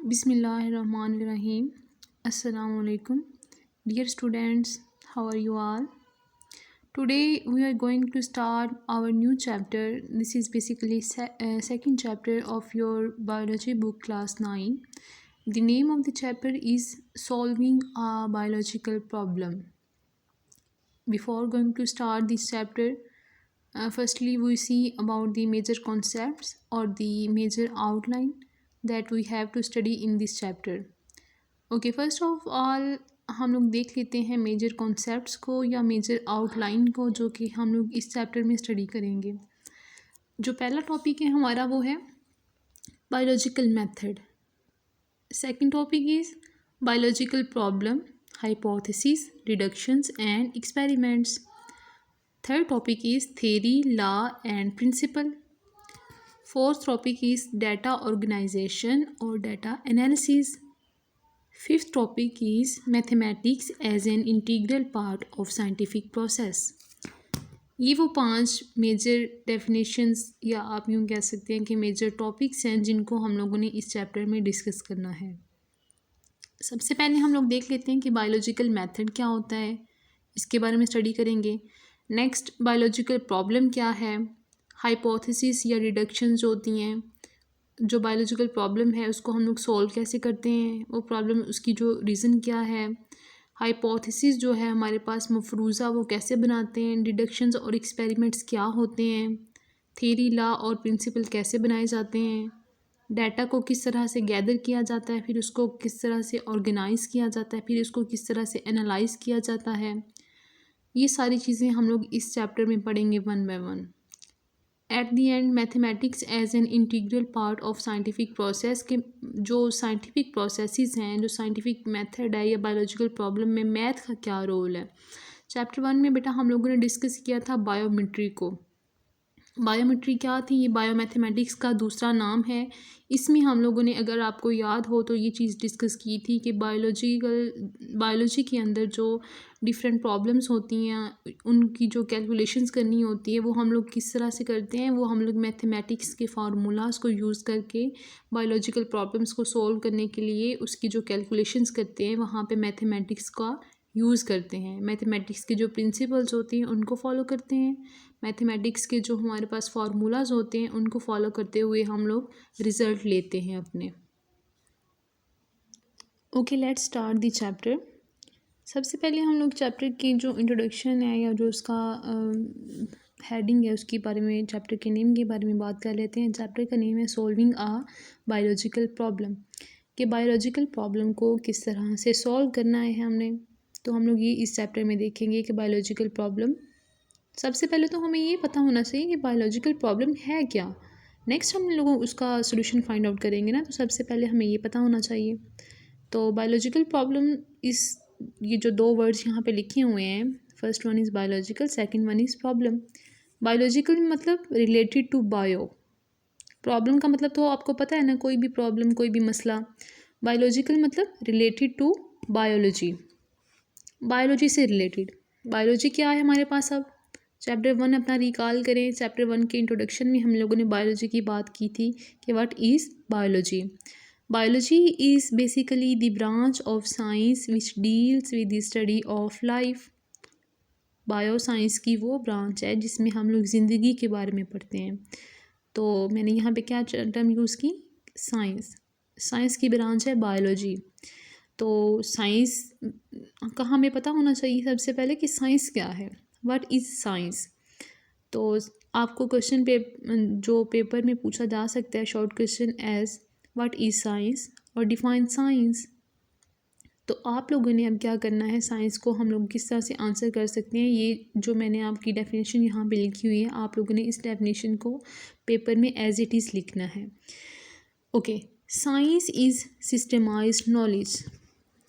Bismillahirrahmanirrahim. Assalamu alaikum. Dear students, how are you all? Today we are going to start our new chapter. This is basically second chapter of your biology book class 9. The name of the chapter is Solving a Biological Problem. Before going to start this chapter, firstly we see about the major concepts or the major outline that we have to study in this chapter. Okay, first of all हम लोग देख लेते हैं major concepts को या major outline को, जो कि हम लोग इस चैप्टर में स्टडी करेंगे। जो पहला टॉपिक है हमारा वो है biological method. Second topic is biological problem, hypothesis, deductions and experiments. Third topic is theory, law and principle. Fourth topic is data organization और data analysis. Fifth topic is mathematics as an integral part of scientific process. ये वो 5 major definitions या आप यूँ कह सकते हैं कि मेजर टॉपिक्स हैं जिनको हम लोगों ने इस चैप्टर में डिस्कस करना है। सबसे पहले हम लोग देख लेते हैं कि बायोलॉजिकल मेथड क्या होता है, इसके बारे में स्टडी करेंगे। नेक्स्ट, बायोलॉजिकल प्रॉब्लम क्या है, हाइपोथेसिस या डिडक्शंस जो होती हैं, जो बायोलॉजिकल प्रॉब्लम है उसको हम लोग सॉल्व कैसे करते हैं, वो प्रॉब्लम उसकी जो रीज़न क्या है, हाइपोथेसिस जो है हमारे पास मफरूज़ा वो कैसे बनाते हैं, डिडक्शंस और एक्सपेरिमेंट्स क्या होते हैं, थ्योरी, लॉ और प्रिंसिपल कैसे बनाए जाते हैं, डाटा को किस तरह से गैदर किया जाता है, फिर उसको किस तरह से ऑर्गेनाइज़ किया जाता है, फिर उसको किस तरह से एनालाइज़ किया जाता है। ये सारी चीज़ें हम लोग इस चैप्टर में पढ़ेंगे one by one. At the end, mathematics as an integral part of scientific process के जो साइंटिफिक प्रोसेसेस हैं, जो साइंटिफिक मेथड है या बायोलॉजिकल प्रॉब्लम में मैथ का क्या रोल है। चैप्टर 1 में बेटा हम लोगों ने डिस्कस किया था बायोमेट्री को। बायोमेट्री क्या थी, ये बायोमैथमेटिक्स का दूसरा नाम है। इसमें हम लोगों ने, अगर आपको याद हो तो, ये चीज़ डिस्कस की थी कि बायोलॉजी के अंदर जो डिफरेंट प्रॉब्लम्स होती हैं उनकी जो कैलकुलेशंस करनी होती है वो हम लोग किस तरह से करते हैं। वो हम लोग मैथमेटिक्स के फार्मूलाज को यूज़ करके बायोलॉजिकल प्रॉब्लम्स को सॉल्व करने के लिए उसकी जो कैलकुलेशंस करते हैं वहाँ पे मैथमेटिक्स का यूज़ करते हैं। मैथमेटिक्स के जो प्रिंसिपल्स होते हैं उनको फॉलो करते हैं। मैथमेटिक्स के जो हमारे पास फार्मूलाज होते हैं उनको फॉलो करते हुए हम लोग रिज़ल्ट लेते हैं अपने। Okay, let's start the chapter. सबसे पहले हम लोग चैप्टर की जो इंट्रोडक्शन है या जो उसका हेडिंग है उसके बारे में, चैप्टर के नेम के बारे में बात कर लेते हैं। चैप्टर का नेम है सॉल्विंग आ बायोलॉजिकल प्रॉब्लम, कि बायोलॉजिकल प्रॉब्लम को किस तरह से सॉल्व करना है हमने। तो हम लोग ये इस चैप्टर में देखेंगे कि बायोलॉजिकल प्रॉब्लम, सबसे पहले तो हमें ये पता होना चाहिए कि बायोलॉजिकल प्रॉब्लम है क्या। नेक्स्ट हम लोग उसका सोल्यूशन फाइंड आउट करेंगे ना, तो सबसे पहले हमें ये पता होना चाहिए। तो बायोलॉजिकल प्रॉब्लम ये जो 2 वर्ड्स यहाँ पे लिखे हुए हैं, first one is biological, second one is problem. Biological मतलब रिलेटेड टू बायो, प्रॉब्लम का मतलब तो आपको पता है ना, कोई भी प्रॉब्लम, कोई भी मसला। बायोलॉजिकल मतलब रिलेटेड टू बायोलॉजी, बायोलॉजी से रिलेटेड। बायोलॉजी क्या है हमारे पास, अब चैप्टर 1 अपना रिकॉल करें। चैप्टर 1 के इंट्रोडक्शन में हम लोगों ने बायोलॉजी की बात की थी कि what is biology. Biology is basically the branch of science which deals with the study of life. Bio science की वो ब्रांच है जिसमें हम लोग ज़िंदगी के बारे में पढ़ते हैं। तो मैंने यहाँ पे क्या टर्म यूज़ की, साइंस। साइंस की ब्रांच है बायोलॉजी। तो साइंस का हमें पता होना चाहिए सबसे पहले कि साइंस क्या है, व्हाट इज़ साइंस। तो आपको क्वेश्चन पे जो पेपर में पूछा जा सकता है, short question as what is science और डिफाइन साइंस। तो आप लोगों ने अब क्या करना है, साइंस को हम लोग किस तरह से आंसर कर सकते हैं। ये जो मैंने आपकी डेफिनेशन यहाँ पे लिखी हुई है, आप लोगों ने इस डेफिनेशन को पेपर में एज इट इज़ लिखना है। Okay, science is systemised knowledge.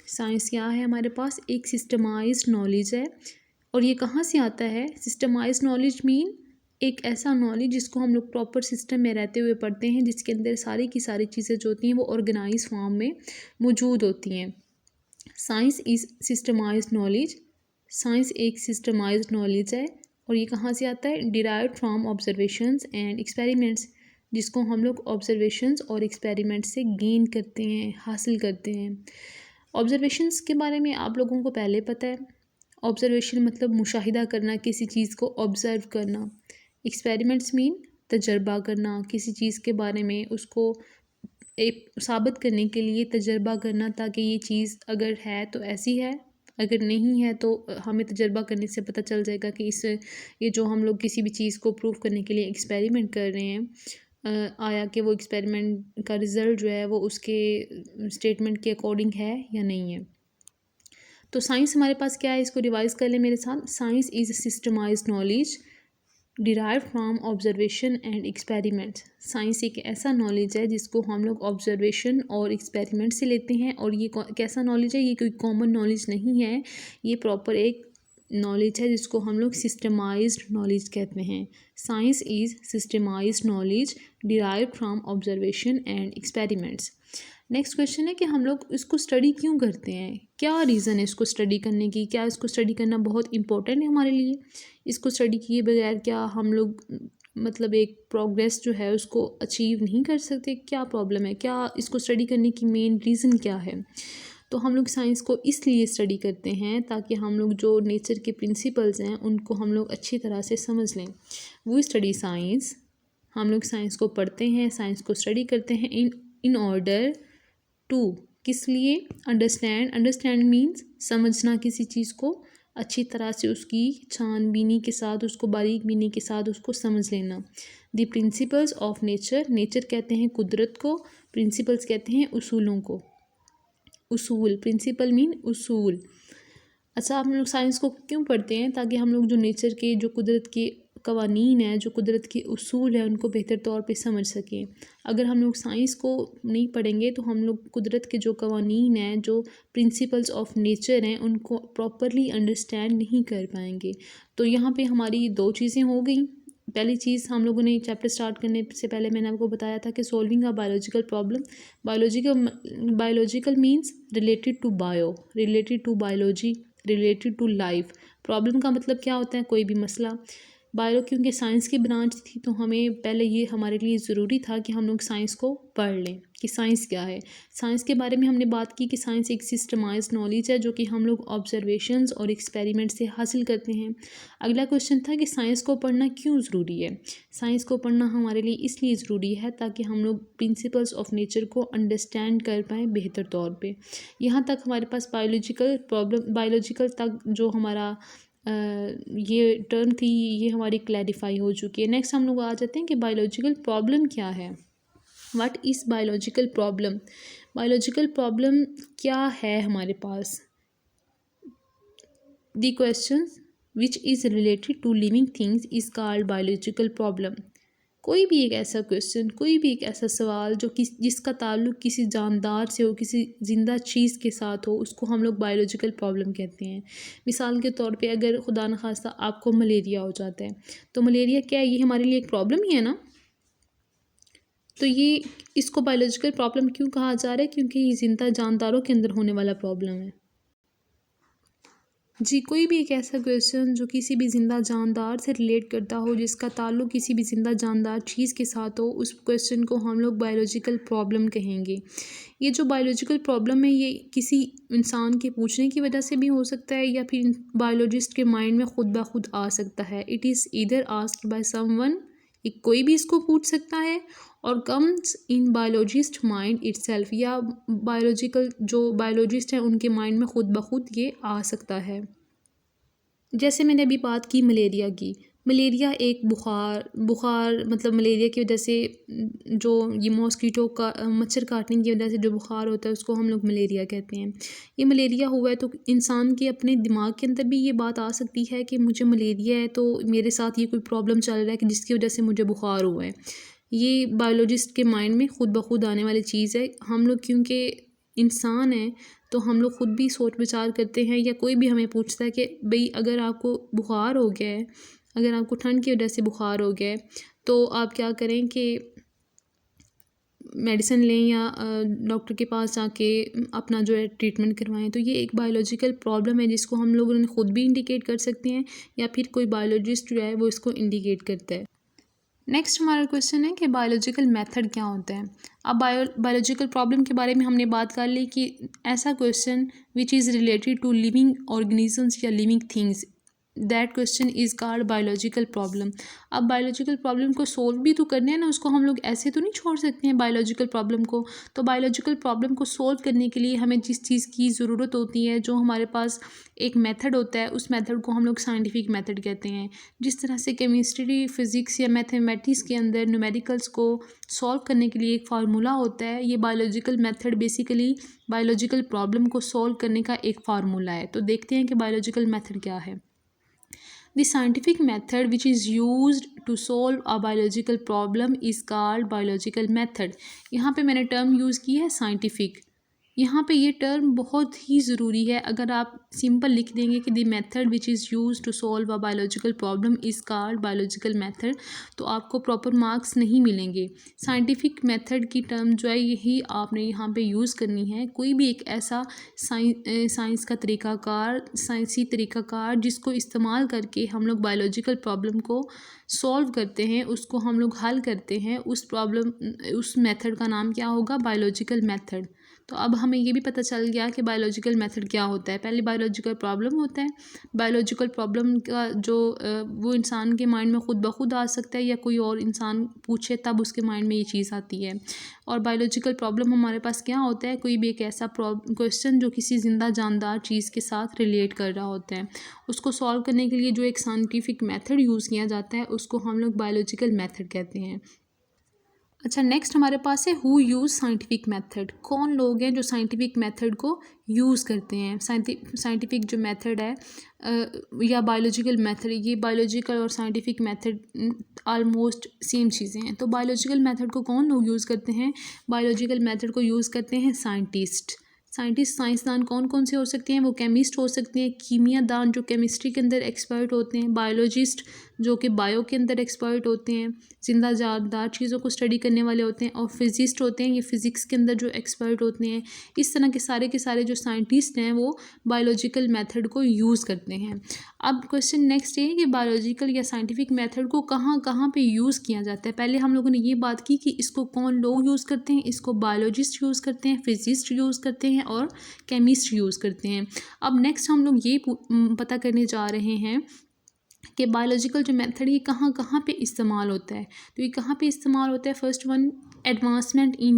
Science क्या है हमारे पास, एक सिस्टमाइज्ड नॉलेज है। और ये कहाँ से आता है, सिस्टमाइज्ड नॉलेज मीन एक ऐसा नॉलेज जिसको हम लोग प्रॉपर सिस्टम में रहते हुए पढ़ते हैं, जिसके अंदर सारी की सारी चीज़ें जो होती हैं वो ऑर्गेनाइज फॉर्म में मौजूद होती हैं। Science is systemised knowledge. Science एक सिस्टमाइज्ड नॉलेज है और ये कहाँ से आता है, derived from observations and experiments. जिसको हम लोग ऑब्जर्वेशंस और एक्सपेरिमेंट से गेन करते हैं, हासिल करते हैं। ऑब्जर्वेशंस के बारे में आप लोगों को पहले पता है। ऑब्जर्वेशन मतलब मुशाहिदा करना, किसी चीज़ को ऑब्ज़र्व करना। एक्सपेरिमेंट्स मीन तजर्बा करना, किसी चीज़ के बारे में उसको एक साबित करने के लिए तजर्बा करना, ताकि ये चीज़ अगर है तो ऐसी है, अगर नहीं है तो हमें तजर्बा करने से पता चल जाएगा कि ये जो हम लोग किसी भी चीज़ को प्रूव करने के लिए एक्सपेरिमेंट कर रहे हैं, आया कि वो एक्सपेरिमेंट का रिज़ल्ट जो है वो उसके स्टेटमेंट के अकॉर्डिंग है या नहीं है। तो साइंस हमारे पास क्या है, इसको रिवाइज कर लें मेरे साथ। Science is systemised knowledge derive from observation and experiments. Science एक ऐसा नॉलेज है जिसको हम लोग ऑब्जर्वेशन और एक्सपेरिमेंट से लेते हैं। और ये कैसा नॉलेज है, ये कोई कॉमन नॉलेज नहीं है, ये प्रॉपर एक नॉलेज है जिसको हम लोग सिस्टमाइज्ड नॉलेज कहते हैं। Science is systemised knowledge derive from observation and experiments. Next question है कि हम लोग इसको स्टडी क्यों करते हैं, क्या रीज़न है इसको स्टडी करने की, क्या इसको स्टडी करना बहुत इम्पोर्टेंट है हमारे लिए। इसको स्टडी किए बगैर क्या हम लोग मतलब एक प्रोग्रेस जो है उसको अचीव नहीं कर सकते, क्या प्रॉब्लम है, क्या इसको स्टडी करने की मेन रीज़न क्या है। तो हम लोग साइंस को इसलिए स्टडी करते हैं ताकि हम लोग जो नेचर के प्रिंसिपल्स हैं उनको हम लोग अच्छी तरह से समझ लें। वी स्टडी साइंस, हम लोग साइंस को पढ़ते हैं, साइंस को स्टडी करते हैं इन ऑर्डर टू, किस लिए, अंडरस्टैंड मीन्स समझना, किसी चीज़ को अच्छी तरह से उसकी छानबीनी के साथ, उसको बारीक बीनी के साथ उसको समझ लेना। द प्रिंसिपल्स ऑफ नेचर कहते हैं कुदरत को, प्रिंसिपल्स कहते हैं उसूलों को। उसूल, प्रिंसिपल मीन उसूल। अच्छा, हम लोग साइंस को क्यों पढ़ते हैं, ताकि हम लोग जो नेचर के, जो कुदरत के कवानीन है, जो कुदरत के उसूल है, उनको बेहतर तौर पे समझ सकें। अगर हम लोग साइंस को नहीं पढ़ेंगे तो हम लोग कुदरत के जो कवानीन हैं, जो प्रिंसिपल्स ऑफ नेचर हैं, उनको प्रॉपरली अंडरस्टैंड नहीं कर पाएंगे। तो यहाँ पे हमारी दो चीज़ें हो गई। पहली चीज़, हम लोगों ने चैप्टर स्टार्ट करने से पहले मैंने आपको बताया था कि solving a biological problem. Biological means related to bio, related to biology, related to life. Problem का मतलब क्या होता है, कोई भी मसला। बायो क्योंकि साइंस की ब्रांच थी तो हमें पहले ये हमारे लिए ज़रूरी था कि हम लोग साइंस को पढ़ लें कि साइंस क्या है। साइंस के बारे में हमने बात की कि साइंस एक सिस्टमाइज्ड नॉलेज है जो कि हम लोग ऑब्जर्वेशंस और एक्सपेरिमेंट से हासिल करते हैं। अगला क्वेश्चन था कि साइंस को पढ़ना क्यों ज़रूरी है। साइंस को पढ़ना हमारे लिए इसलिए ज़रूरी है ताकि हम लोग प्रिंसिपल्स ऑफ नेचर को अंडरस्टैंड कर पाएँ बेहतर तौर पर। यहाँ तक हमारे पास बायोलॉजिकल तक जो हमारा ये टर्म थी, ये हमारी क्लैरिफाई हो चुकी है। नेक्स्ट हम लोग आ जाते हैं कि बायोलॉजिकल प्रॉब्लम क्या है। What is biological problem. Biological problem क्या है हमारे पास। The question which is related to living things is called biological problem. कोई भी एक ऐसा क्वेश्चन, कोई भी एक ऐसा सवाल जो जिसका ताल्लुक़ किसी जानदार से हो, किसी ज़िंदा चीज़ के साथ हो, उसको हम लोग बायोलॉजिकल प्रॉब्लम कहते हैं। मिसाल के तौर पे अगर खुदा न खास्ता आपको मलेरिया हो जाता है, तो मलेरिया क्या है, ये हमारे लिए एक प्रॉब्लम ही है ना। तो ये इसको बायोलॉजिकल प्रॉब्लम क्यों कहा जा रहा है, क्योंकि ये ज़िंदा जानदारों के अंदर होने वाला प्रॉब्लम है। जी, कोई भी एक ऐसा क्वेश्चन जो किसी भी ज़िंदा जानदार से रिलेट करता हो, जिसका ताल्लुक़ किसी भी ज़िंदा जानदार चीज़ के साथ हो, उस क्वेश्चन को हम लोग बायोलॉजिकल प्रॉब्लम कहेंगे। ये जो बायोलॉजिकल प्रॉब्लम है, ये किसी इंसान के पूछने की वजह से भी हो सकता है या फिर बायोलॉजिस्ट के माइंड में खुद ब खुद आ सकता है। It is either asked by someone, एक कोई भी इसको पूछ सकता है, और comes in biologist mind itself, या जो बायोलॉजिस्ट हैं उनके माइंड में खुद ब खुद ये आ सकता है। जैसे मैंने अभी बात की मलेरिया की। मलेरिया एक बुखार मतलब मलेरिया की वजह से जो ये मॉस्कीटो का मच्छर काटने की वजह से जो बुखार होता है उसको हम लोग मलेरिया कहते हैं। ये मलेरिया हुआ है तो इंसान के अपने दिमाग के अंदर भी ये बात आ सकती है कि मुझे मलेरिया है, तो मेरे साथ ये कोई प्रॉब्लम चल रहा है कि जिसकी वजह से मुझे बुखार हुआ है। ये बायोलॉजिस्ट के माइंड में खुद ब खुद आने वाली चीज़ है। हम लोग क्योंकि इंसान हैं तो हम लोग खुद भी सोच विचार करते हैं, या कोई भी हमें पूछता है कि भाई अगर आपको बुखार हो गया है, अगर आपको ठंड की वजह से बुखार हो गया है, तो आप क्या करें कि मेडिसिन लें या डॉक्टर के पास जाके अपना जो है ट्रीटमेंट करवाएं। तो ये एक बायोलॉजिकल प्रॉब्लम है जिसको हम लोगों ने खुद भी इंडिकेट कर सकते हैं, या फिर कोई बायोलॉजिस्ट जो है वो इसको इंडिकेट करता है। नेक्स्ट हमारा क्वेश्चन है कि बायोलॉजिकल मेथड क्या होता है। अब बायोलॉजिकल प्रॉब्लम के बारे में हमने बात कर ली कि ऐसा question which is related to living organisms या living things, that question is called biological problem. अब बायोलॉजिकल प्रॉब्लम को सोल्व भी तो करना है ना, उसको हम लोग ऐसे तो नहीं छोड़ सकते हैं बायोलॉजिकल प्रॉब्लम को। तो बायोलॉजिकल प्रॉब्लम को सोल्व करने के लिए हमें जिस चीज़ की ज़रूरत होती है, जो हमारे पास एक मेथड होता है, उस मेथड को हम लोग साइंटिफिक मेथड कहते हैं। जिस तरह से केमिस्ट्री, फिज़िक्स या मैथमेटिक्स के अंदर न्यूमेरिकल्स को सॉल्व करने के लिए एक फार्मूला होता है, ये biological method basically biological problem को सॉल्व करने का एक फार्मूला है। तो देखते हैं कि बायोलॉजिकल मेथड क्या है। The scientific method which is used to solve a biological problem is called biological method। यहाँ पे मैंने टर्म यूज़ की है साइंटिफिक। यहाँ पे ये टर्म बहुत ही ज़रूरी है। अगर आप सिंपल लिख देंगे कि the method which is use to solve a biological problem is called biological method, तो आपको प्रॉपर मार्क्स नहीं मिलेंगे। साइंटिफिक मेथड की टर्म जो है यही आपने यहाँ पे यूज़ करनी है। कोई भी एक ऐसा साइंस का तरीक़ाकार, साइंसी तरीक़ाकार जिसको इस्तेमाल करके हम लोग बायोलॉजिकल प्रॉब्लम को सॉल्व करते हैं, उसको हम लोग हल करते हैं, उस मेथड का नाम क्या होगा? Biological method. तो अब हमें ये भी पता चल गया कि बायोलॉजिकल मेथड क्या होता है। पहले बायोलॉजिकल प्रॉब्लम होता है। बायोलॉजिकल प्रॉब्लम का जो वो इंसान के माइंड में ख़ुद ब खुद आ सकता है या कोई और इंसान पूछे तब उसके माइंड में ये चीज़ आती है। और बायोलॉजिकल प्रॉब्लम हमारे पास क्या होता है? कोई भी एक ऐसा क्वेश्चन जो किसी ज़िंदा जानदार चीज़ के साथ रिलेट कर रहा होता है, उसको सॉल्व करने के लिए जो एक साइंटिफिक मेथड यूज़ किया जाता है उसको हम लोग बायोलॉजिकल मेथड कहते हैं। अच्छा, नेक्स्ट हमारे पास है हु यूज़ साइंटिफिक मेथड। कौन लोग हैं जो साइंटिफिक मेथड को यूज़ करते हैं? साइंटिफिक जो मेथड है या बायोलॉजिकल मेथड, ये बायोलॉजिकल और साइंटिफिक मेथड ऑलमोस्ट सेम चीज़ें हैं। तो बायोलॉजिकल मेथड को कौन लोग यूज़ करते हैं? बायोलॉजिकल मेथड को यूज़ करते हैं साइंटिस्ट। साइंसदान कौन कौन से हो सकते हैं? वो केमिस्ट हो सकते हैं, कीमियादान जो केमिस्ट्री के अंदर एक्सपर्ट होते हैं, बायोलॉजिस्ट जो कि बायो के अंदर एक्सपर्ट होते हैं, जिंदा जानदार चीज़ों को स्टडी करने वाले होते हैं, और फिजिस्ट होते हैं, ये फिज़िक्स के अंदर जो एक्सपर्ट होते हैं। इस तरह के सारे जो साइंटिस्ट हैं वो बायोलॉजिकल मेथड को यूज़ करते हैं। अब क्वेश्चन नेक्स्ट ये है कि बायोलॉजिकल या साइंटिफिक मेथड को कहाँ कहाँ पे यूज़ किया जाता है। पहले हम लोगों ने ये बात की कि इसको कौन लोग यूज़ करते हैं। इसको बायोलॉजिस्ट यूज़ करते हैं, फिजिस्ट यूज़ करते हैं और केमिस्ट यूज़ करते हैं। अब नेक्स्ट हम लोग ये पता करने जा रहे हैं कि बायोलॉजिकल जो मेथड है कहाँ कहाँ पे इस्तेमाल होता है। तो ये कहाँ पे इस्तेमाल होता है? First one, advancement in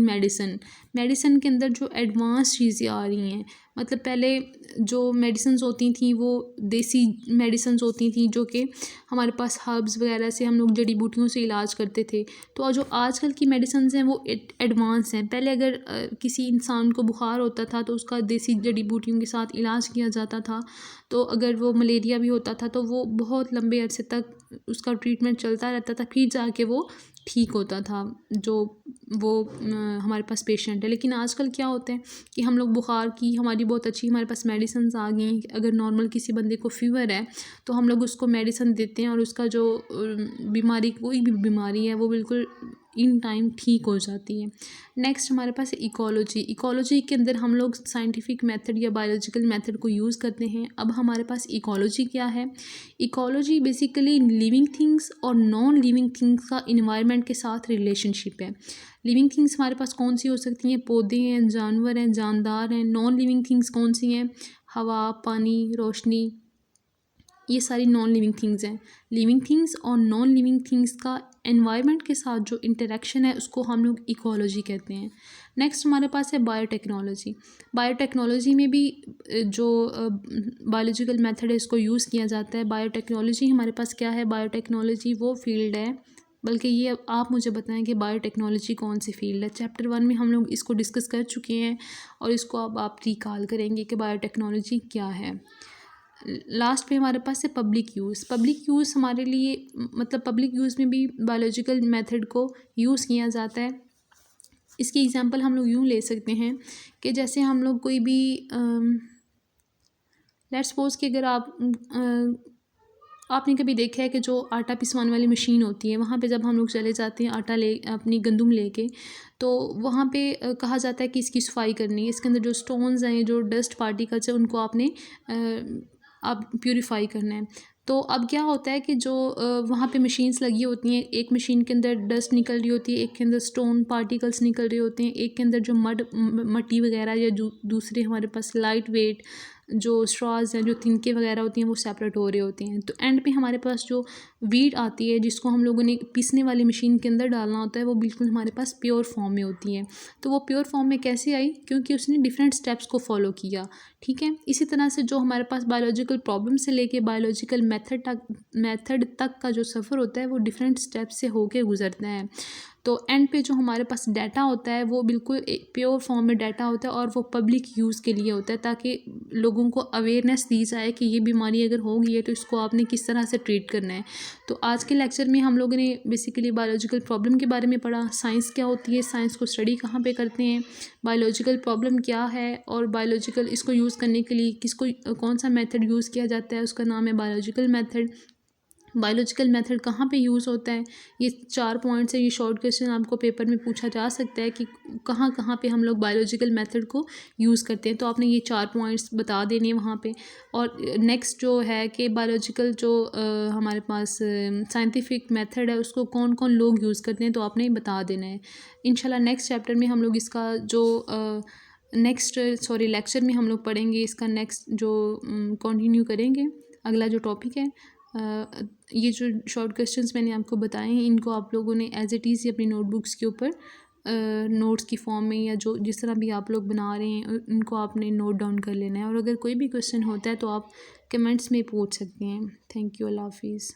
medicine के अंदर जो एडवांस चीज़ें आ रही हैं, मतलब पहले जो मेडिसिन्स होती थी वो देसी मेडिसिन्स होती थी जो कि हमारे पास हर्ब्स वगैरह से हम लोग जड़ी बूटियों से इलाज करते थे। तो जो आजकल की मेडिसिन्स हैं वो एडवांस हैं। पहले अगर किसी इंसान को बुखार होता था तो उसका देसी जड़ी बूटियों के साथ इलाज किया जाता था। तो अगर वो मलेरिया भी होता था तो वो बहुत लंबे अरसे तक उसका ट्रीटमेंट चलता रहता था, फिर जाके वो ठीक होता था जो वो हमारे पास पेशेंट है। लेकिन आजकल क्या होता है कि हम लोग बुखार की हमारी बहुत अच्छी हमारे पास मेडिसिन्स आ गई हैं। अगर नॉर्मल किसी बंदे को फ़ीवर है तो हम लोग उसको मेडिसिन देते हैं और उसका जो बीमारी, कोई भी बीमारी है वो बिल्कुल इन टाइम ठीक हो जाती है। नेक्स्ट हमारे पास इकोलॉजी के अंदर हम लोग साइंटिफिक मेथड या बायोलॉजिकल मेथड को यूज़ करते हैं। अब हमारे पास इकोलॉजी क्या है? इकोलॉजी बेसिकली लिविंग थिंग्स और नॉन लिविंग थिंग्स का इन्वायरमेंट के साथ रिलेशनशिप है। लिविंग थिंग्स हमारे पास कौन सी हो सकती हैं? पौधे हैं, जानवर हैं, जानदार हैं। नॉन लिविंग थिंग्स कौन सी हैं? हवा, पानी, रोशनी, ये सारी नॉन लिविंग थिंग्स हैं। लिविंग थिंग्स और नॉन लिविंग थिंग्स का एनवायरनमेंट के साथ जो इंटरेक्शन है उसको हम लोग इकोलॉजी कहते हैं। नेक्स्ट हमारे पास है बायोटेक्नोलॉजी में भी जो बायोलॉजिकल मेथड है इसको यूज़ किया जाता है। बायोटेक्नोलॉजी हमारे पास क्या है? बायोटेक्नोलॉजी वो फील्ड है, बल्कि ये आप मुझे बताएं कि बायोटेक्नोलॉजी कौन सी फील्ड है। चैप्टर 1 में हम लोग इसको डिस्कस कर चुके हैं और इसको अब आप रिकॉल करेंगे कि बायोटेक्नोलॉजी क्या है। लास्ट पे हमारे पास है पब्लिक यूज़ हमारे लिए, मतलब पब्लिक यूज़ में भी बायोलॉजिकल मेथड को यूज़ किया जाता है। इसकी एग्जांपल हम लोग यूँ ले सकते हैं कि जैसे हम लोग कोई भी लेट्स सपोज कि अगर आपने कभी देखा है कि जो आटा पिसवाने वाली मशीन होती है वहाँ पे जब हम लोग चले जाते हैं आटा ले अपनी गंदम लेके, तो वहाँ पे कहा जाता है कि इसकी सफाई करनी है। इसके अंदर जो स्टोन्स हैं, जो डस्ट पार्टिकल्स हैं, उनको आप प्यूरिफाई करना है। तो अब क्या होता है कि जो वहाँ पे मशीन्स लगी होती हैं, एक मशीन के अंदर डस्ट निकल रही होती है, एक के अंदर स्टोन पार्टिकल्स निकल रहे होते हैं, एक के अंदर जो मट्टी वगैरह या दूसरे हमारे पास लाइट वेट जो स्ट्रॉज हैं, जो तिनके वगैरह होती हैं, वो सेपरेट हो रहे होते हैं। तो एंड पे हमारे पास जो वीट आती है, जिसको हम लोगों ने पीसने वाली मशीन के अंदर डालना होता है, वो बिल्कुल हमारे पास प्योर फॉर्म में होती है। तो वो प्योर फॉर्म में कैसे आई? क्योंकि उसने डिफरेंट स्टेप्स को फॉलो किया। ठीक है, इसी तरह से जो हमारे पास बायोलॉजिकल प्रॉब्लम से लेके बायोलॉजिकल मेथड तक का जो सफ़र होता है, वो डिफरेंट स्टेप से होके गुजरता है। तो एंड पे जो हमारे पास डाटा होता है, वो बिल्कुल एक प्योर फॉर्म में डाटा होता है, और वो पब्लिक यूज़ के लिए होता है, ताकि लोगों को अवेयरनेस दी जाए कि ये बीमारी अगर हो गई है तो इसको आपने किस तरह से ट्रीट करना है। तो आज के लेक्चर में हम लोगों ने बेसिकली बायोलॉजिकल प्रॉब्लम के बारे में पढ़ा, साइंस क्या होती है, साइंस को स्टडी कहाँ पे करते हैं, बायोलॉजिकल प्रॉब्लम क्या है, और बायोलॉजिकल इसको यूज़ करने के लिए किसको कौन सा मेथड यूज़ किया जाता है, उसका नाम है बायोलॉजिकल मेथड। बायोलॉजिकल मेथड कहाँ पे यूज़ होता है, ये 4 पॉइंट्स है। ये शॉर्ट क्वेश्चन आपको पेपर में पूछा जा सकता है कि कहाँ कहाँ पे हम लोग बायोलॉजिकल मेथड को यूज़ करते हैं, तो आपने ये 4 पॉइंट्स बता देने हैं वहाँ पे। और नेक्स्ट जो है कि बायोलॉजिकल जो हमारे पास साइंटिफिक मेथड है, उसको कौन कौन लोग यूज़ करते हैं, तो आपने बता देना है। इंशाल्लाह नेक्स्ट चैप्टर में हम लोग इसका जो लेक्चर में हम लोग पढ़ेंगे, इसका नेक्स्ट जो कंटिन्यू करेंगे। अगला जो टॉपिक है, ये जो शॉर्ट क्वेश्चंस मैंने आपको बताए हैं, इनको आप लोगों ने एज इट इज़ अपनी नोटबुक्स के ऊपर नोट्स की फॉर्म में, या जो जिस तरह भी आप लोग बना रहे हैं, उनको आपने नोट डाउन कर लेना है। और अगर कोई भी क्वेश्चन होता है तो आप कमेंट्स में पूछ सकते हैं। थैंक यू, अल्लाह हाफिज़।